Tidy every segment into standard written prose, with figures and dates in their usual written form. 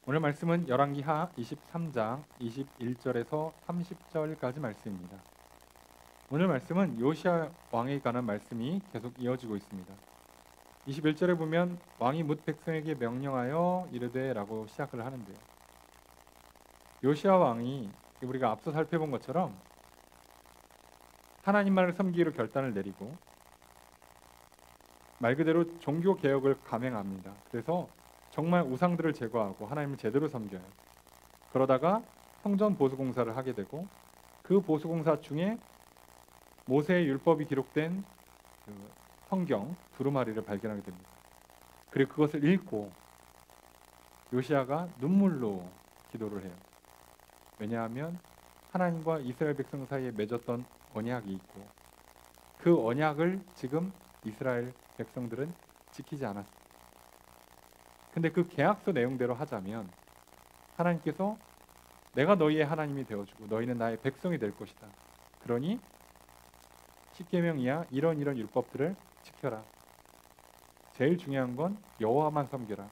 오늘 말씀은 열왕기하 23장 21절에서 30절까지 말씀입니다. 오늘 말씀은 요시야 왕에 관한 말씀이 계속 이어지고 있습니다. 21절에 보면 왕이 뭇 백성에게 명령하여 이르되 라고 시작을 하는데요. 요시야 왕이 우리가 앞서 살펴본 것처럼 하나님만을 섬기기로 결단을 내리고 말 그대로 종교개혁을 감행합니다. 그래서 정말 우상들을 제거하고 하나님을 제대로 섬겨요. 그러다가 성전 보수공사를 하게 되고 그 보수공사 중에 모세의 율법이 기록된 그 성경 두루마리를 발견하게 됩니다. 그리고 그것을 읽고 요시야가 눈물로 기도를 해요. 왜냐하면 하나님과 이스라엘 백성 사이에 맺었던 언약이 있고 그 언약을 지금 이스라엘 백성들은 지키지 않았습니다. 근데 그 계약서 내용대로 하자면 하나님께서 내가 너희의 하나님이 되어주고 너희는 나의 백성이 될 것이다. 그러니 십계명 이하 이런 율법들을 지켜라. 제일 중요한 건 여호와만 섬겨라.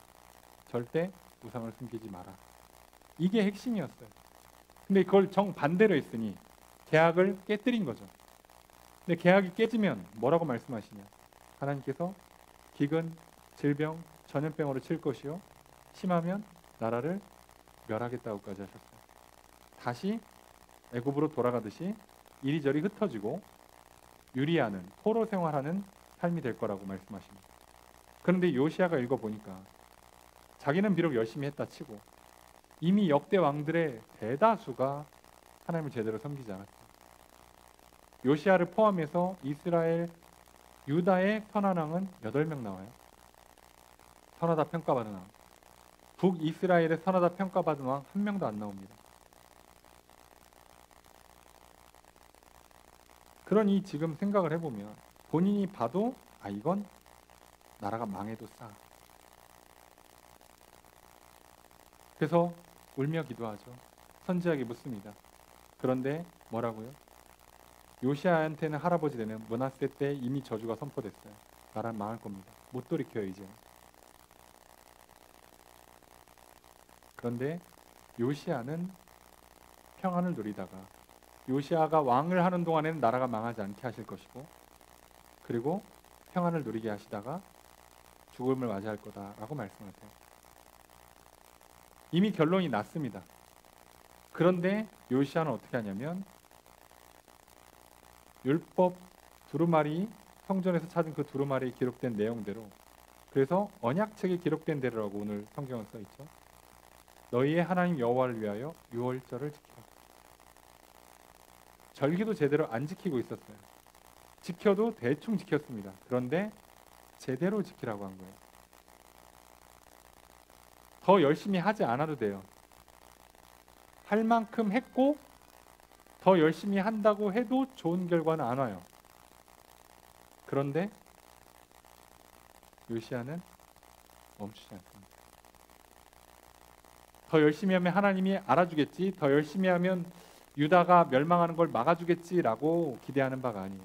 절대 우상을 숨기지 마라. 이게 핵심이었어요. 근데 그걸 정반대로 했으니 계약을 깨뜨린 거죠. 근데 계약이 깨지면 뭐라고 말씀하시냐? 하나님께서 기근, 질병, 전염병으로 칠 것이요 심하면 나라를 멸하겠다고까지 하셨어요. 다시 애굽으로 돌아가듯이 이리저리 흩어지고 유리하는 포로 생활하는 삶이 될 거라고 말씀하십니다. 그런데 요시야가 읽어보니까 자기는 비록 열심히 했다 치고 이미 역대 왕들의 대다수가 하나님을 제대로 섬기지 않았어요. 요시야를 포함해서 이스라엘, 유다의 선한 왕은 8명 나와요. 선하다 평가받은 왕. 북이스라엘의 선하다 평가받은 왕 1명도 안 나옵니다. 그러니 지금 생각을 해보면 본인이 봐도 이건 나라가 망해도 싸. 그래서 울며 기도하죠. 선지자에게 묻습니다. 그런데 뭐라고요? 요시야한테는 할아버지 되는 므낫세 때 이미 저주가 선포됐어요. 나라 망할 겁니다. 못 돌이켜요 이제. 그런데 요시야는 평안을 누리다가 요시야가 왕을 하는 동안에는 나라가 망하지 않게 하실 것이고 그리고 평안을 누리게 하시다가 죽음을 맞이할 거다라고 말씀하세요. 이미 결론이 났습니다. 그런데 요시야는 어떻게 하냐면 율법 두루마리 성전에서 찾은 그 두루마리에 기록된 내용대로 그래서 언약책에 기록된 대로라고 오늘 성경은 써있죠. 너희의 하나님 여호와를 위하여 유월절을 지키라. 절기도 제대로 안 지키고 있었어요. 지켜도 대충 지켰습니다. 그런데 제대로 지키라고 한 거예요. 더 열심히 하지 않아도 돼요. 할 만큼 했고 더 열심히 한다고 해도 좋은 결과는 안 와요. 그런데 요시야는 멈추지 않습니다. 더 열심히 하면 하나님이 알아주겠지, 더 열심히 하면 유다가 멸망하는 걸 막아주겠지라고 기대하는 바가 아니에요.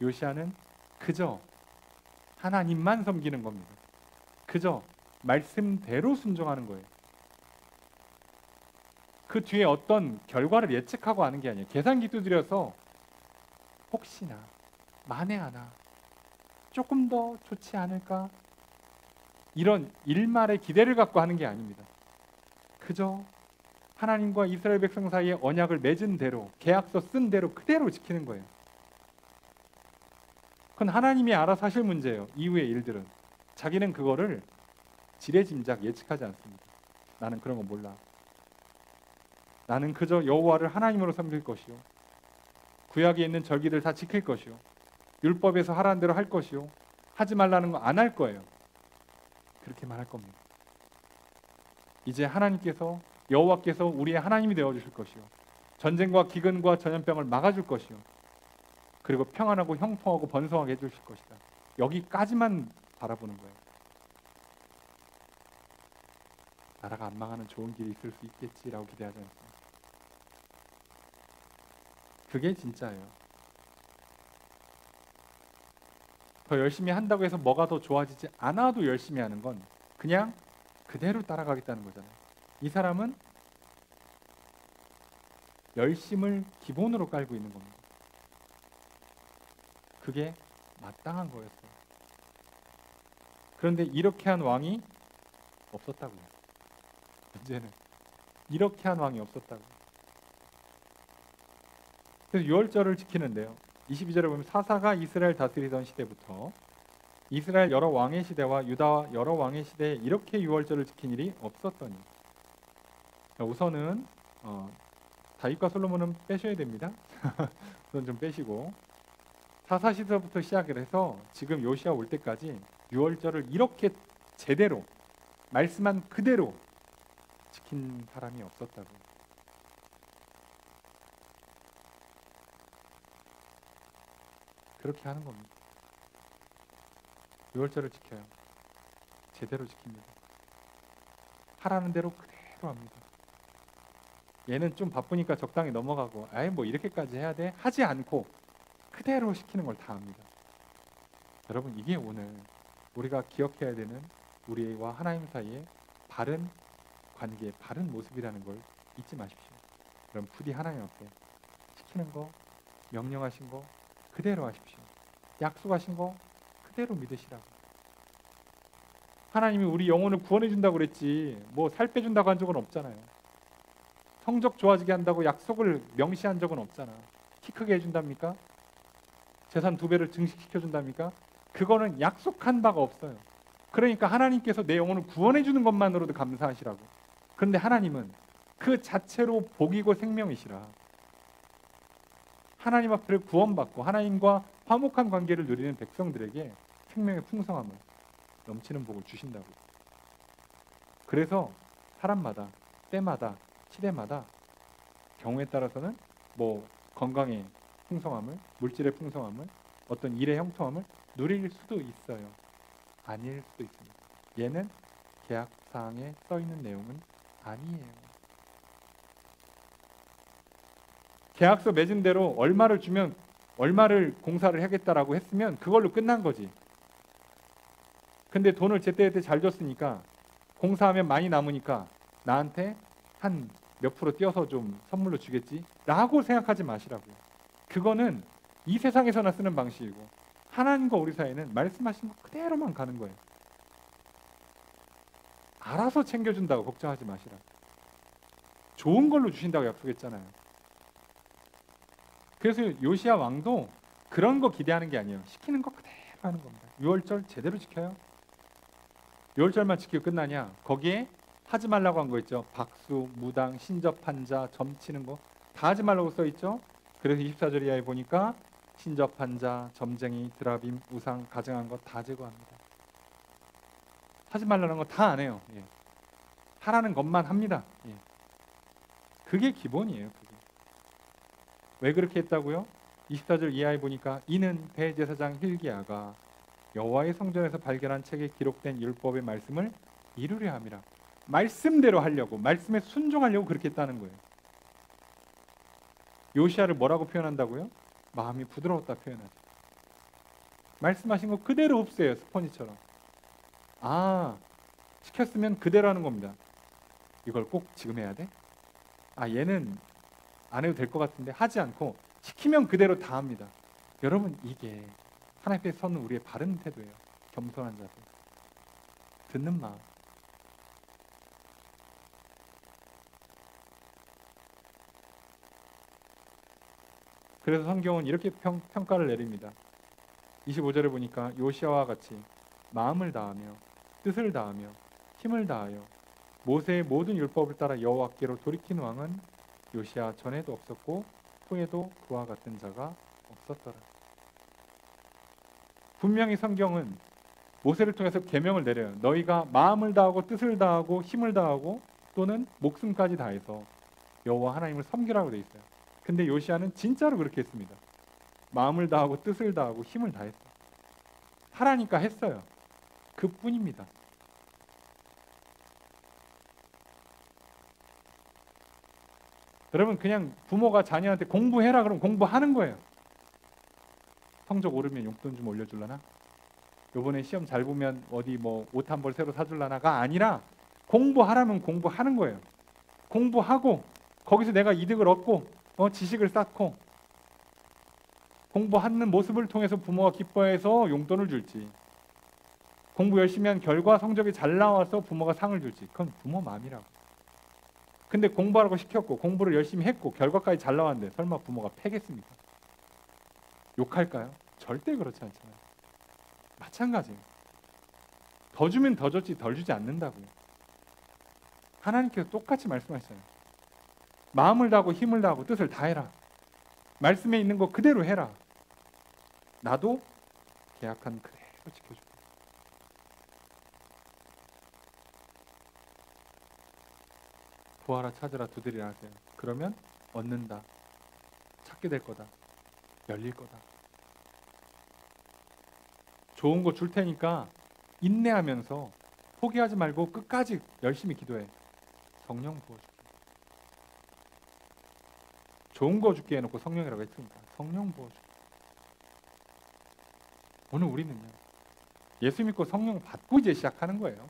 요시야는 그저 하나님만 섬기는 겁니다. 그저 말씀대로 순종하는 거예요. 그 뒤에 어떤 결과를 예측하고 하는 게 아니에요. 계산기 두드려서 혹시나 만에 하나 조금 더 좋지 않을까? 이런 일말의 기대를 갖고 하는 게 아닙니다. 그저 하나님과 이스라엘 백성 사이에 언약을 맺은 대로 계약서 쓴 대로 그대로 지키는 거예요. 그건 하나님이 알아서 하실 문제예요. 이후의 일들은. 자기는 그거를 지레짐작 예측하지 않습니다. 나는 그런 거 몰라. 나는 그저 여호와를 하나님으로 섬길 것이요 구약에 있는 절기들 다 지킬 것이요 율법에서 하라는 대로 할 것이요 하지 말라는 거 안 할 거예요. 그렇게 말할 겁니다. 이제 하나님께서 여호와께서 우리의 하나님이 되어주실 것이요 전쟁과 기근과 전염병을 막아줄 것이요 그리고 평안하고 형통하고 번성하게 해주실 것이다. 여기까지만 바라보는 거예요. 나라가 안 망하는 좋은 길이 있을 수 있겠지라고 기대하지 않습니다. 그게 진짜예요. 더 열심히 한다고 해서 뭐가 더 좋아지지 않아도 열심히 하는 건 그냥 그대로 따라가겠다는 거잖아요. 이 사람은 열심을 기본으로 깔고 있는 겁니다. 그게 마땅한 거였어요. 그런데 이렇게 한 왕이 없었다고요. 문제는 이렇게 한 왕이 없었다고요. 그래서 유월절을 지키는데요. 22절에 보면 사사가 이스라엘 다스리던 시대부터 이스라엘 여러 왕의 시대와 유다 여러 왕의 시대에 이렇게 유월절을 지킨 일이 없었더니, 우선은 다윗과 솔로몬은 빼셔야 됩니다. 우선 좀 빼시고 사사 시대부터 시작을 해서 지금 요시야 올 때까지 유월절을 이렇게 제대로 말씀한 그대로 지킨 사람이 없었다고. 그렇게 하는 겁니다. 유월절을 지켜요. 제대로 지킵니다. 하라는 대로 그대로 합니다. 얘는 좀 바쁘니까 적당히 넘어가고 아예 뭐 이렇게까지 해야 돼? 하지 않고 그대로 시키는 걸 다 합니다. 여러분, 이게 오늘 우리가 기억해야 되는 우리와 하나님 사이의 바른 관계, 바른 모습이라는 걸 잊지 마십시오. 그럼 부디 하나님 앞에 시키는 거, 명령하신 거 그대로 하십시오. 약속하신 거 그대로 믿으시라고. 하나님이 우리 영혼을 구원해 준다고 그랬지 뭐 살 빼준다고 한 적은 없잖아요. 성적 좋아지게 한다고 약속을 명시한 적은 없잖아. 키 크게 해준답니까? 재산 2배를 증식시켜 준답니까? 그거는 약속한 바가 없어요. 그러니까 하나님께서 내 영혼을 구원해 주는 것만으로도 감사하시라고. 그런데 하나님은 그 자체로 복이고 생명이시라. 하나님 앞에 구원받고 하나님과 화목한 관계를 누리는 백성들에게 생명의 풍성함을, 넘치는 복을 주신다고. 그래서 사람마다, 때마다, 시대마다 경우에 따라서는 뭐 건강의 풍성함을, 물질의 풍성함을, 어떤 일의 형통함을 누릴 수도 있어요. 아닐 수도 있습니다. 얘는 계약사항에 써있는 내용은 아니에요. 계약서 맺은 대로 얼마를 주면 얼마를 공사를 하겠다라고 했으면 그걸로 끝난 거지. 근데 돈을 제때제때 잘 줬으니까 공사하면 많이 남으니까 나한테 한 몇 프로 띄어서 좀 선물로 주겠지 라고 생각하지 마시라고요. 그거는 이 세상에서나 쓰는 방식이고 하나님과 우리 사이는 말씀하신 거 그대로만 가는 거예요. 알아서 챙겨준다고 걱정하지 마시라고. 좋은 걸로 주신다고 약속했잖아요. 그래서 요시야 왕도 그런 거 기대하는 게 아니에요. 시키는 거 그대로 하는 겁니다. 유월절 제대로 지켜요. 유월절만 지키고 끝나냐? 거기에 하지 말라고 한 거 있죠. 박수, 무당, 신접한 자, 점치는 거 다 하지 말라고 써 있죠. 그래서 24절 이하에 보니까 신접한 자, 점쟁이, 드라빔, 우상, 가증한 거 다 제거합니다. 하지 말라는 거 다 안 해요. 예. 하라는 것만 합니다. 예. 그게 기본이에요. 그게. 왜 그렇게 했다고요? 24절 이하에 보니까 이는 대제사장 hil기야가 여호와의 성전에서 발견한 책에 기록된 율법의 말씀을 이루려 함이라. 말씀대로 하려고, 말씀에 순종하려고 그렇게 했다는 거예요. 요시야를 뭐라고 표현한다고요? 마음이 부드러웠다 표현하죠. 말씀하신 거 그대로 흡수해요. 스포니처럼. 아, 시켰으면 그대로 하는 겁니다. 이걸 꼭 지금 해야 돼? 아, 얘는 안 해도 될 것 같은데 하지 않고 시키면 그대로 다 합니다. 여러분, 이게 하나님 앞에 서는 우리의 바른 태도예요. 겸손한 자세, 듣는 마음. 그래서 성경은 이렇게 평가를 내립니다. 25절에 보니까 요시야와 같이 마음을 다하며 뜻을 다하며 힘을 다하여 모세의 모든 율법을 따라 여호와께로 돌이킨 왕은 요시야 전에도 없었고 후에도 그와 같은 자가 없었더라. 분명히 성경은 모세를 통해서 계명을 내려요. 너희가 마음을 다하고 뜻을 다하고 힘을 다하고 또는 목숨까지 다해서 여호와 하나님을 섬기라고 돼 있어요. 근데 요시야는 진짜로 그렇게 했습니다. 마음을 다하고 뜻을 다하고 힘을 다했어요. 하라니까 했어요. 그뿐입니다. 여러분, 그냥 부모가 자녀한테 공부해라 그러면 공부하는 거예요. 성적 오르면 용돈 좀 올려줄라나? 요번에 시험 잘 보면 어디 뭐 옷 한 벌 새로 사줄라나가 아니라 공부하라면 공부하는 거예요. 공부하고 거기서 내가 이득을 얻고 지식을 쌓고 공부하는 모습을 통해서 부모가 기뻐해서 용돈을 줄지, 공부 열심히 한 결과 성적이 잘 나와서 부모가 상을 줄지, 그건 부모 마음이라고. 근데 공부하라고 시켰고 공부를 열심히 했고 결과까지 잘 나왔는데 설마 부모가 패겠습니까? 욕할까요? 절대 그렇지 않잖아요. 마찬가지예요. 더 주면 더 줬지 덜 주지 않는다고요. 하나님께서 똑같이 말씀하시잖아요. 마음을 다하고 힘을 다하고 뜻을 다해라. 말씀에 있는 거 그대로 해라. 나도 계약한 그대로 지켜줄게. 구하라 찾으라 두드리라 하세요. 그러면 얻는다. 찾게 될 거다. 열릴 거다. 좋은 거 줄 테니까 인내하면서 포기하지 말고 끝까지 열심히 기도해. 성령 부어줄게. 좋은 거 줄게 해놓고 성령이라고 했으니까 성령 부어줄게. 오늘 우리는요, 예수 믿고 성령 받고 이제 시작하는 거예요.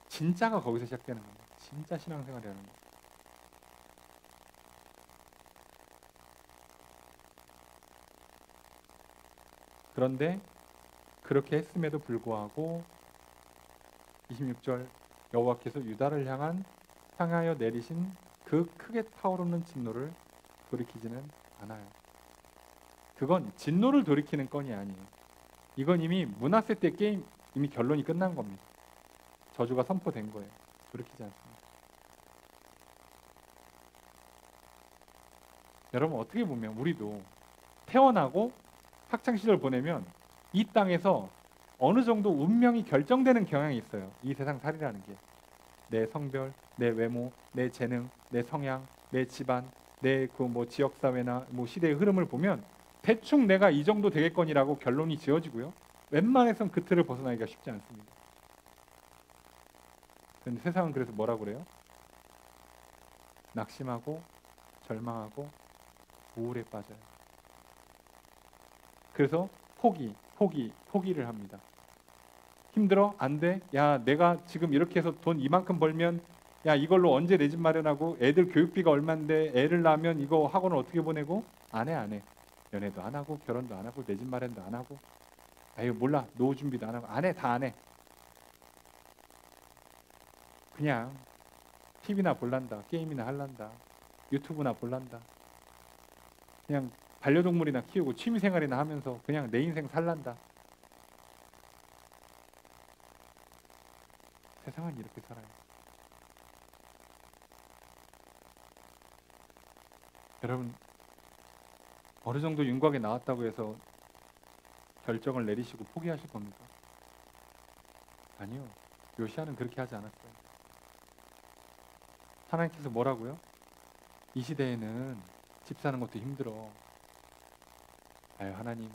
진짜가 거기서 시작되는 겁니다. 진짜 신앙생활이 하는 거예요. 그런데 그렇게 했음에도 불구하고 26절 여호와께서 유다를 향하여 내리신 그 크게 타오르는 진노를 돌이키지는 않아요. 그건 진노를 돌이키는 건이 아니에요. 이건 이미 므낫세 때 게임 이미 결론이 끝난 겁니다. 저주가 선포된 거예요. 돌이키지 않습니다. 여러분 어떻게 보면 우리도 태어나고 학창시절 보내면 이 땅에서 어느 정도 운명이 결정되는 경향이 있어요. 이 세상 살이라는 게. 내 성별, 내 외모, 내 재능, 내 성향, 내 집안, 내 그 지역사회나 시대의 흐름을 보면 대충 내가 이 정도 되겠거니라고 결론이 지어지고요. 웬만해선 그 틀을 벗어나기가 쉽지 않습니다. 그런데 세상은 그래서 뭐라고 그래요? 낙심하고 절망하고 우울에 빠져요. 그래서 포기를 합니다. 힘들어? 안 돼? 야, 내가 지금 이렇게 해서 돈 이만큼 벌면 야, 이걸로 언제 내 집 마련하고 애들 교육비가 얼만데 애를 낳으면 이거 학원을 어떻게 보내고? 안 해. 연애도 안 하고 결혼도 안 하고 내 집 마련도 안 하고 아유 몰라 노후 준비도 안 하고 다 안 해. 그냥 TV나 볼란다, 게임이나 할란다, 유튜브나 볼란다. 그냥 반려동물이나 키우고 취미생활이나 하면서 그냥 내 인생 살란다. 세상은 이렇게 살아요. 여러분 어느 정도 윤곽에 나왔다고 해서 결정을 내리시고 포기하실 겁니까? 아니요. 요시야는 그렇게 하지 않았어요. 하나님께서 뭐라고요? 이 시대에는 집 사는 것도 힘들어. 아유 하나님,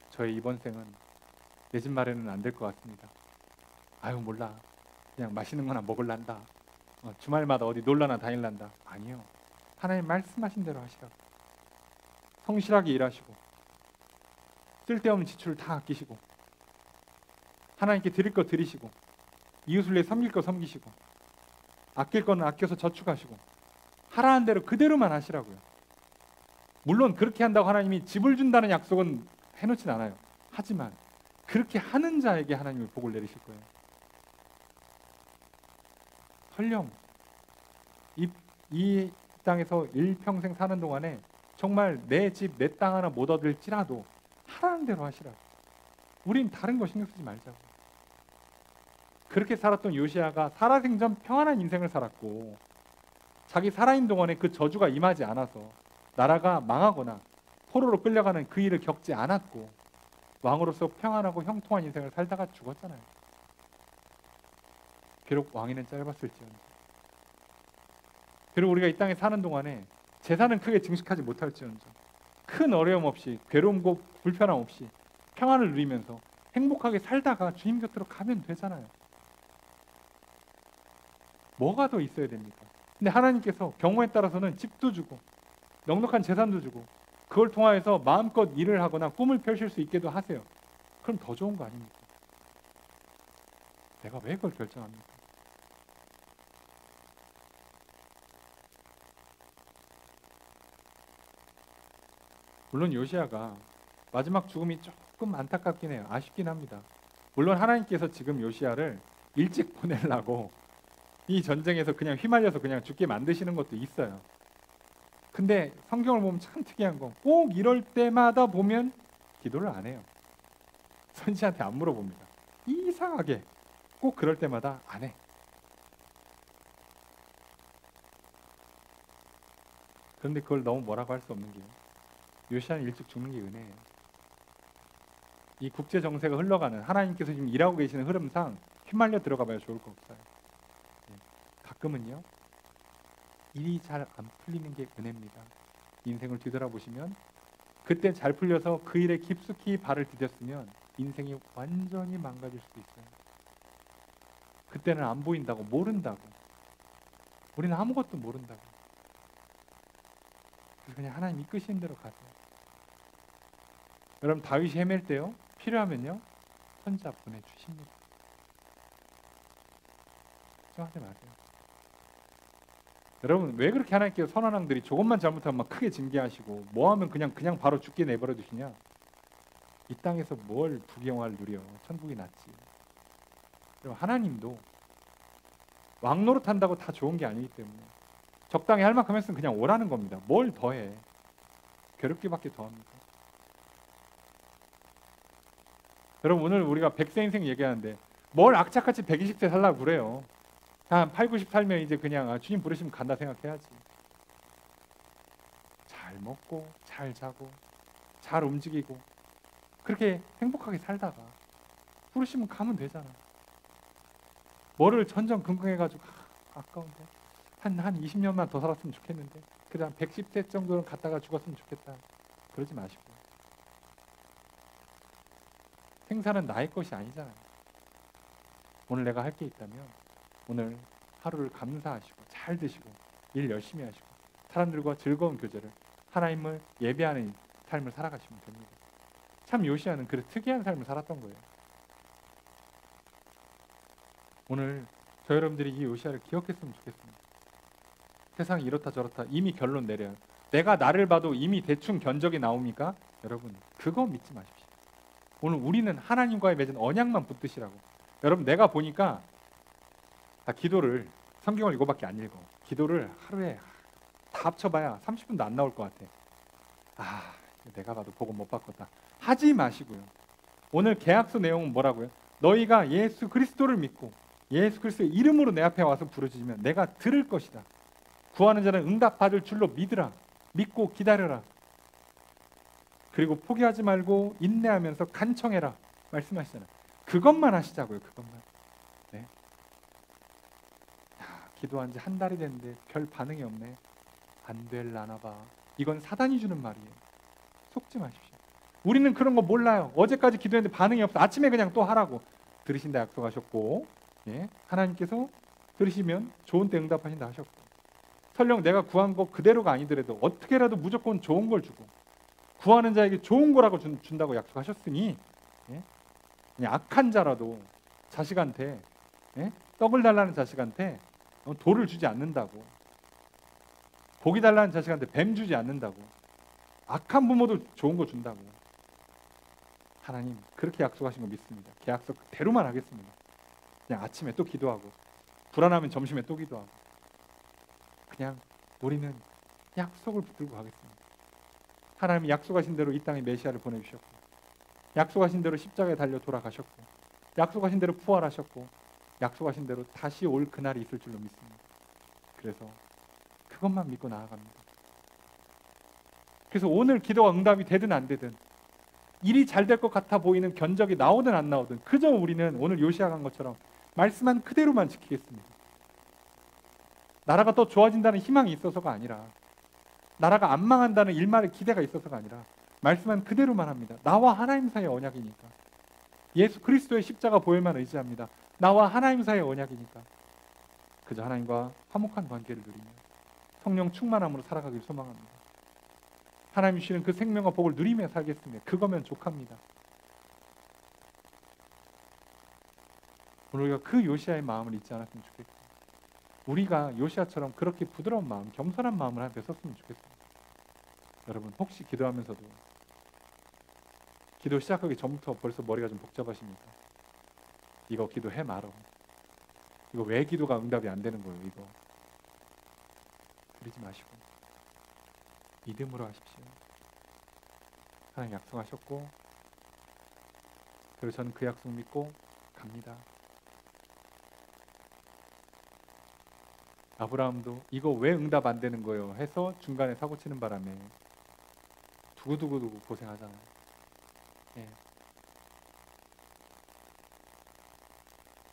저의 이번 생은 내 집 마련은 안 될 것 같습니다. 아유 몰라. 그냥 맛있는 거나 먹을란다. 주말마다 어디 놀러나 다닐란다. 아니요. 하나님 말씀하신 대로 하시라고. 성실하게 일하시고 쓸데없는 지출을 다 아끼시고 하나님께 드릴 거 드리시고 이웃을 위해 섬길 거 섬기시고 아낄 거는 아껴서 저축하시고 하라는 대로 그대로만 하시라고요. 물론 그렇게 한다고 하나님이 집을 준다는 약속은 해놓진 않아요. 하지만 그렇게 하는 자에게 하나님이 복을 내리실 거예요. 설령 이 땅에서 일평생 사는 동안에 정말 내 집, 내 땅 하나 못 얻을지라도 하라는 대로 하시라고. 우린 다른 거 신경 쓰지 말자고. 그렇게 살았던 요시야가 살아생전 평안한 인생을 살았고 자기 살아있는 동안에 그 저주가 임하지 않아서 나라가 망하거나 포로로 끌려가는 그 일을 겪지 않았고 왕으로서 평안하고 형통한 인생을 살다가 죽었잖아요. 비록 왕위는 짧았을지언정. 그리고 우리가 이 땅에 사는 동안에 재산은 크게 증식하지 못할지언정 큰 어려움 없이 괴로움고 불편함 없이 평안을 누리면서 행복하게 살다가 주님 곁으로 가면 되잖아요. 뭐가 더 있어야 됩니까? 근데 하나님께서 경우에 따라서는 집도 주고 넉넉한 재산도 주고 그걸 통하여서 마음껏 일을 하거나 꿈을 펼칠 수 있게도 하세요. 그럼 더 좋은 거 아닙니까? 내가 왜 그걸 결정합니까? 물론 요시야가 마지막 죽음이 조금 안타깝긴 해요. 아쉽긴 합니다. 물론 하나님께서 지금 요시야를 일찍 보내려고 이 전쟁에서 그냥 휘말려서 그냥 죽게 만드시는 것도 있어요. 근데 성경을 보면 참 특이한 건 꼭 이럴 때마다 보면 기도를 안 해요. 선지한테 안 물어봅니다. 이상하게 꼭 그럴 때마다 안 해. 그런데 그걸 너무 뭐라고 할 수 없는 게 요시야는 일찍 죽는 게 은혜예요. 이 국제 정세가 흘러가는 하나님께서 지금 일하고 계시는 흐름상 휘말려 들어가 봐야 좋을 거 없어요. 가끔은요 일이 잘 안 풀리는 게 은혜입니다. 인생을 뒤돌아보시면 그때 잘 풀려서 그 일에 깊숙이 발을 디뎠으면 인생이 완전히 망가질 수도 있어요. 그때는 안 보인다고, 모른다고. 우리는 아무것도 모른다고. 그래서 그냥 하나님 이끄시는 대로 가세요. 여러분 다윗이 헤맬 때요 필요하면요 선지자 보내주십니다. 걱정하지 마세요. 여러분 왜 그렇게 하나님께서 선한 왕들이 조금만 잘못하면 막 크게 징계하시고 뭐하면 그냥 바로 죽게 내버려 두시냐? 이 땅에서 뭘 부귀영화를 누려? 천국이 낫지. 그리고 하나님도 왕 노릇한다고 다 좋은 게 아니기 때문에 적당히 할 만큼 했으면 그냥 오라는 겁니다. 뭘 더해? 괴롭기밖에 더합니다. 여러분 오늘 우리가 100세 인생 얘기하는데 뭘 악착같이 120세 살라고 그래요. 한 8, 90 살면 이제 그냥 주님 부르시면 간다 생각해야지. 잘 먹고 잘 자고 잘 움직이고 그렇게 행복하게 살다가 부르시면 가면 되잖아. 뭐를 전전긍긍해가지고 아까운데 한 20년만 더 살았으면 좋겠는데 그다음 110세 정도는 갔다가 죽었으면 좋겠다. 그러지 마시고 생사는 나의 것이 아니잖아요. 오늘 내가 할 게 있다면 오늘 하루를 감사하시고 잘 드시고 일 열심히 하시고 사람들과 즐거운 교제를 하나님을 예배하는 삶을 살아가시면 됩니다. 참 요시야는 그런 특이한 삶을 살았던 거예요. 오늘 저 여러분들이 이 요시야를 기억했으면 좋겠습니다. 세상이 이렇다 저렇다 이미 결론 내려요. 내가 나를 봐도 이미 대충 견적이 나옵니까? 여러분 그거 믿지 마십시오. 오늘 우리는 하나님과의 맺은 언약만 붙드시라고. 여러분 내가 보니까 기도를 성경을 이거밖에 안 읽어. 기도를 하루에 다 합쳐봐야 30분도 안 나올 것 같아. 내가 봐도 복음 못 받겠다. 하지 마시고요. 오늘 계약서 내용은 뭐라고요? 너희가 예수 그리스도를 믿고 예수 그리스도의 이름으로 내 앞에 와서 부르짖으면 내가 들을 것이다. 구하는 자는 응답받을 줄로 믿으라. 믿고 기다려라. 그리고 포기하지 말고 인내하면서 간청해라. 말씀하시잖아요. 그것만 하시자고요. 그것만. 네. 기도한 지 한 달이 됐는데 별 반응이 없네. 안 될라나 봐. 이건 사단이 주는 말이에요. 속지 마십시오. 우리는 그런 거 몰라요. 어제까지 기도했는데 반응이 없어. 아침에 그냥 또 하라고. 들으신다 약속하셨고 하나님께서 들으시면 좋은 때 응답하신다 하셨고 설령 내가 구한 거 그대로가 아니더라도 어떻게라도 무조건 좋은 걸 주고 구하는 자에게 좋은 거라고 준다고 약속하셨으니 그냥 악한 자라도 자식한테 떡을 달라는 자식한테 돌을 주지 않는다고 고기 달라는 자식한테 뱀 주지 않는다고 악한 부모도 좋은 거 준다고 하나님 그렇게 약속하신 거 믿습니다. 그 약속 그대로만 하겠습니다. 그냥 아침에 또 기도하고 불안하면 점심에 또 기도하고 그냥 우리는 약속을 붙들고 가겠습니다. 하나님이 약속하신 대로 이 땅에 메시아를 보내주셨고 약속하신 대로 십자가에 달려 돌아가셨고 약속하신 대로 부활하셨고 약속하신 대로 다시 올 그날이 있을 줄로 믿습니다. 그래서 그것만 믿고 나아갑니다. 그래서 오늘 기도가 응답이 되든 안 되든 일이 잘 될 것 같아 보이는 견적이 나오든 안 나오든 그저 우리는 오늘 요시야 간 것처럼 말씀한 그대로만 지키겠습니다. 나라가 더 좋아진다는 희망이 있어서가 아니라 나라가 안 망한다는 일말의 기대가 있어서가 아니라 말씀한 그대로만 합니다. 나와 하나님 사이의 언약이니까 예수 그리스도의 십자가 보혈만 의지합니다. 나와 하나님 사이의 언약이니까 그저 하나님과 화목한 관계를 누리며 성령 충만함으로 살아가길 소망합니다. 하나님 주시는 그 생명과 복을 누리며 살겠습니다. 그거면 족합니다. 오늘 우리가 그 요시야의 마음을 잊지 않았으면 좋겠고 우리가 요시야처럼 그렇게 부드러운 마음, 겸손한 마음을 하나 뵀었으면 좋겠습니다. 여러분 혹시 기도하면서도 기도 시작하기 전부터 벌써 머리가 좀 복잡하십니까? 이거 기도해 말어. 이거 왜 기도가 응답이 안 되는 거예요? 이거 그러지 마시고 믿음으로 하십시오. 하나님 약속하셨고, 그리고 저는 그 약속 믿고 갑니다. 아브라함도 이거 왜 응답 안 되는 거예요? 해서 중간에 사고 치는 바람에 두고두고 고생하잖아요. 예.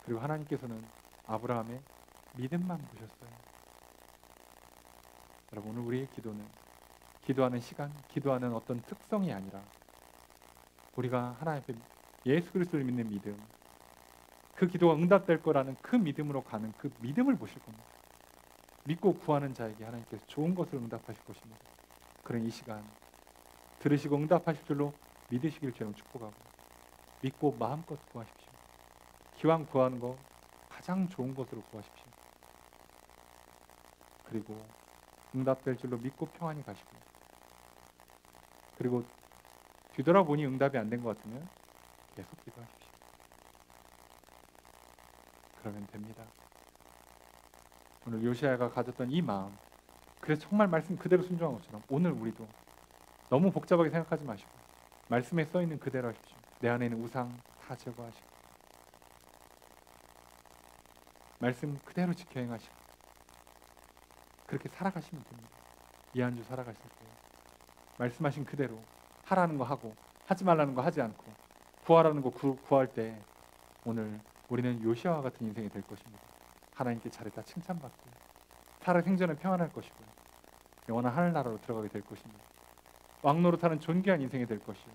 그리고 하나님께서는 아브라함의 믿음만 보셨어요. 여러분, 오늘 우리의 기도는 기도하는 시간, 기도하는 어떤 특성이 아니라 우리가 하나님 앞에 예수 그리스도를 믿는 믿음, 그 기도가 응답될 거라는 그 믿음으로 가는 그 믿음을 보실 겁니다. 믿고 구하는 자에게 하나님께서 좋은 것을 응답하실 것입니다. 그런 이 시간 들으시고 응답하실 줄로 믿으시길 주님 축복하고, 믿고 마음껏 구하십시오. 기왕 구하는 거 가장 좋은 것으로 구하십시오. 그리고 응답될 줄로 믿고 평안히 가시고, 그리고 뒤돌아보니 응답이 안 된 것 같으면 계속 기도하십시오. 그러면 됩니다. 오늘 요시야가 가졌던 이 마음, 그래서 정말 말씀 그대로 순종한 것처럼 오늘 우리도 너무 복잡하게 생각하지 마시고 말씀에 써있는 그대로 하십시오. 내 안에 있는 우상 다 제거하시고 말씀 그대로 지켜 행하시고 그렇게 살아가시면 됩니다. 이 한 주 살아가실 거예요. 말씀하신 그대로 하라는 거 하고 하지 말라는 거 하지 않고 구하라는 거 구할 때 오늘 우리는 요시아와 같은 인생이 될 것입니다. 하나님께 잘했다 칭찬받고 살아 생전에 평안할 것이고 영원한 하늘나라로 들어가게 될 것입니다. 왕노릇하는 존귀한 인생이 될 것이요,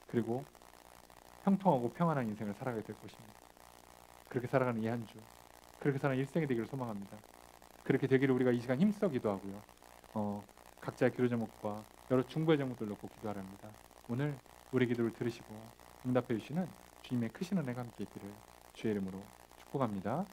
그리고 형통하고 평안한 인생을 살아가게 될 것입니다. 그렇게 살아가는 이 한 주, 그렇게 사는 일생이 되기를 소망합니다. 그렇게 되기를 우리가 이 시간 힘써 기도하고요. 각자의 기도 제목과 여러 중보의 제목들 놓고 기도하랍니다. 오늘 우리 기도를 들으시고 응답해 주시는 주님의 크신 은혜가 함께 있기를 주의 이름으로 축복합니다.